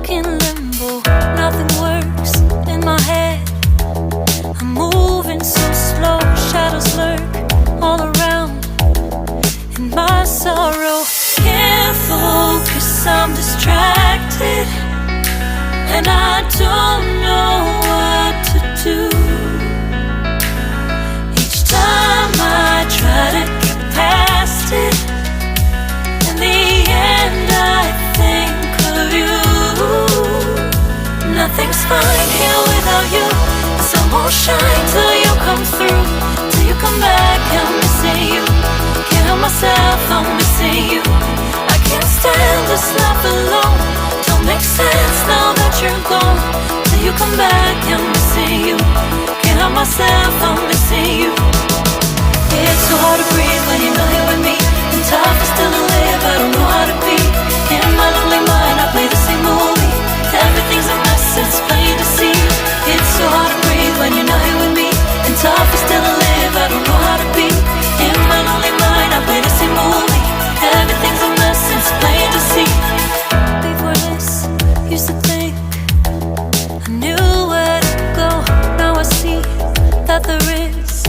stuck in limbo. Nothing works in my head. I'm moving so slow. Shadows lurk all around in my sorrow. Can't focus, I'm distracted, and I don't know what to do. Each time I try to get past it, in the end I think of you. Nothing's fine here without you. The sun won't shine till you come through. Till you come back, I'm missing you. Can't help myself, I'm missing you. I can't stand this life alone. Don't make sense now that you're gone. Till you come back, I'm missing you. Can't help myself, I'm missing you. It's so hard to breathe when you're not here with me. And tough is still to live, I don't know how to be. In my lonely mind, I play the same movie. Everything's a mess, it's plain to see. It's so hard to breathe when you're not here with me. And tough is still to live, I don't know how to be. In my lonely mind, I play the same movie. Everything's a mess, it's plain to see. Before this, used to think I knew where to go. Now I see that there is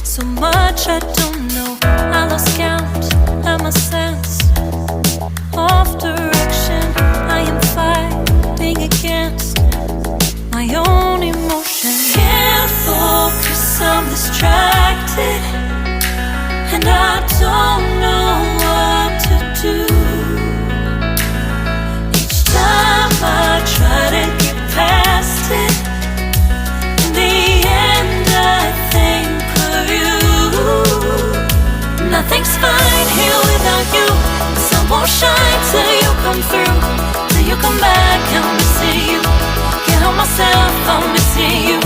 so much I don't know. I lost count at my sense of direction. I am fighting against my own emotion. Can't focus, I'm distracted, and I don't know what to do. Each time I try to get past it, in the end I think of you. Nothing's fine here without you. The sun won't shine till you come through. Till you come back, I'm missing you. Can't help myself, I'm missing you.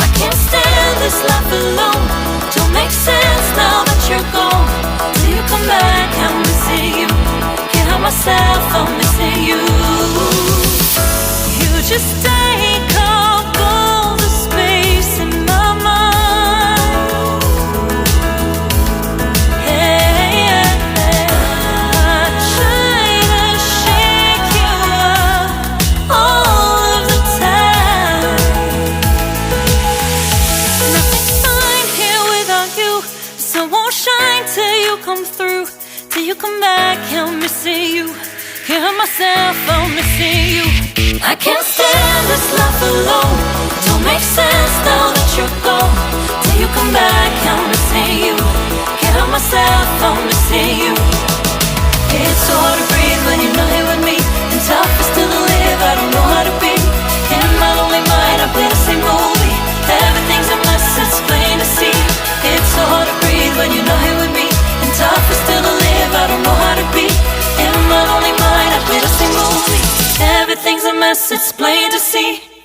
I can't stand this life alone. Don't make sense now that you're gone. Till you come back, I'm missing you. Can't help myself, I'm missing you. You just take up all the space in my mind. Hey, I try to shake you up all of the time. Nothing's fine here without you. The sun won't shine till you come through. Till you come back, I'm missing you. Can't help myself, I'm missing you. I can't stand this life alone. Don't make sense now that you're gone. Till you come back, I'm missing you. Can't help myself, I'm missing you. It's so hard to breathe when you're not here with me. And tough is still to live, I don't know how to be. In my lonely mind, I play the same movie. Everything's a mess, it's plain to see. It's so hard to breathe when you're not here with me. And tough is still to live, I don't know how to be. In my lonely mind, I play the same movie. Everything's a mess, it's plain to see.